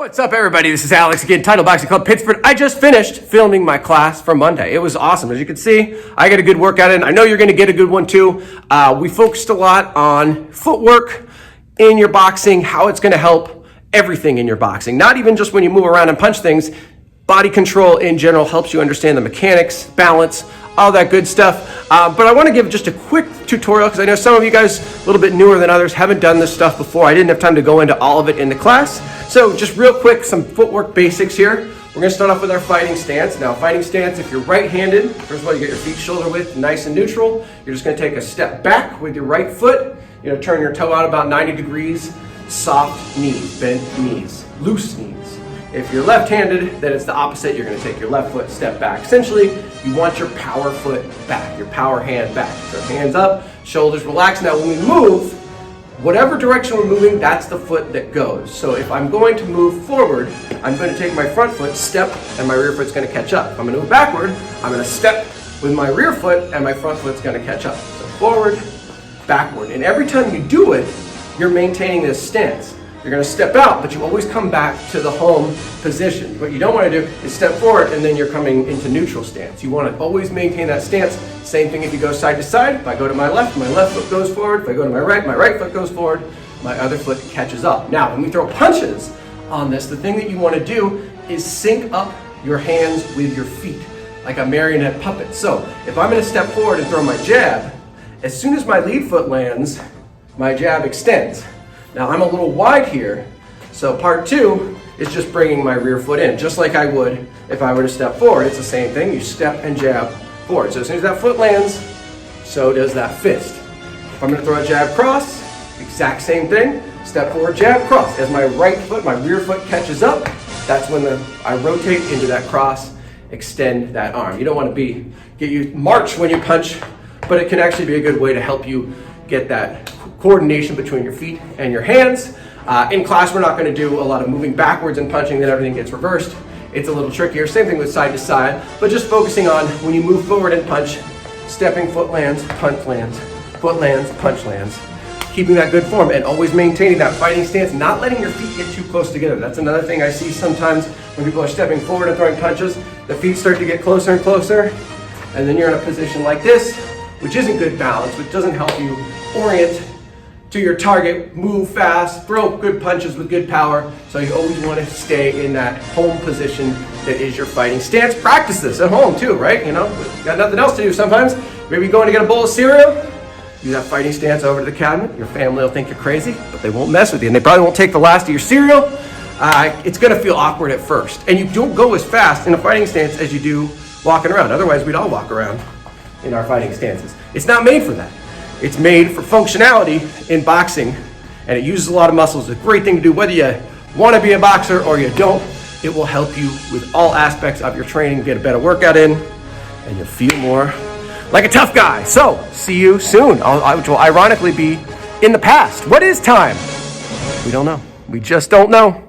What's up, everybody? This is Alex again, Title Boxing Club Pittsburgh. I just finished filming my class for Monday. It was awesome. As you can see, I got a good workout in. I know you're going to get a good one too. We focused a lot on footwork in your boxing, how it's going to help everything in your boxing. Not even just when you move around and punch things. Body control in general helps you understand the mechanics, balance, all that good stuff. But I want to give just a quick tutorial because I know some of you guys a little bit newer than others haven't done this stuff before. I didn't have time to go into all of it in the class. So just real quick, some footwork basics here. We're going to start off with our fighting stance. Now, fighting stance, if you're right-handed, first of all, you get your feet shoulder width, nice and neutral. You're just going to take a step back with your right foot. You're going to turn your toe out about 90 degrees. Soft knees, bent knees, loose knees. If you're left-handed, then it's the opposite. You're going to take your left foot, step back. Essentially, you want your power foot back, your power hand back. So hands up, shoulders relaxed. Now, when we move, whatever direction we're moving, that's the foot that goes. So if I'm going to move forward, I'm going to take my front foot, step, and my rear foot's going to catch up. If I'm going to move backward, I'm going to step with my rear foot, and my front foot's going to catch up. So forward, backward. And every time you do it, you're maintaining this stance. You're going to step out, but you always come back to the home position. What you don't want to do is step forward and then you're coming into neutral stance. You want to always maintain that stance. Same thing if you go side to side. If I go to my left foot goes forward. If I go to my right foot goes forward. My other foot catches up. Now, when we throw punches on this, the thing that you want to do is sync up your hands with your feet, like a marionette puppet. So if I'm going to step forward and throw my jab, as soon as my lead foot lands, my jab extends. Now I'm a little wide here, so part two is just bringing my rear foot in, just like I would if I were to step forward. It's the same thing, you step and jab forward. So as soon as that foot lands, so does that fist. If I'm gonna throw a jab cross, exact same thing, step forward, jab, cross. As my right foot, my rear foot catches up, that's when I rotate into that cross, extend that arm. You don't wanna get you march when you punch, but it can actually be a good way to help you get that coordination between your feet and your hands. In class, we're not going to do a lot of moving backwards and punching, then everything gets reversed. It's a little trickier. Same thing with side to side, but just focusing on when you move forward and punch, stepping, foot lands, punch lands, foot lands, punch lands. Keeping that good form and always maintaining that fighting stance, not letting your feet get too close together. That's another thing I see sometimes when people are stepping forward and throwing punches. The feet start to get closer and closer, and then you're in a position like this, which isn't good balance, which doesn't help you orient to your target, move fast, throw good punches with good power. So you always want to stay in that home position that is your fighting stance. Practice this at home too, right? You know, got nothing else to do sometimes. Maybe going to get a bowl of cereal, use that fighting stance over to the cabinet. Your family will think you're crazy, but they won't mess with you. And they probably won't take the last of your cereal. It's gonna feel awkward at first. And you don't go as fast in a fighting stance as you do walking around. Otherwise, we'd all walk around in our fighting stances. It's not made for that. It's made for functionality in boxing, and it uses a lot of muscles. It's a great thing to do whether you want to be a boxer or you don't. It will help you with all aspects of your training, get a better workout in, and you'll feel more like a tough guy. So, see you soon, which will ironically be in the past. What is time? We don't know. We just don't know.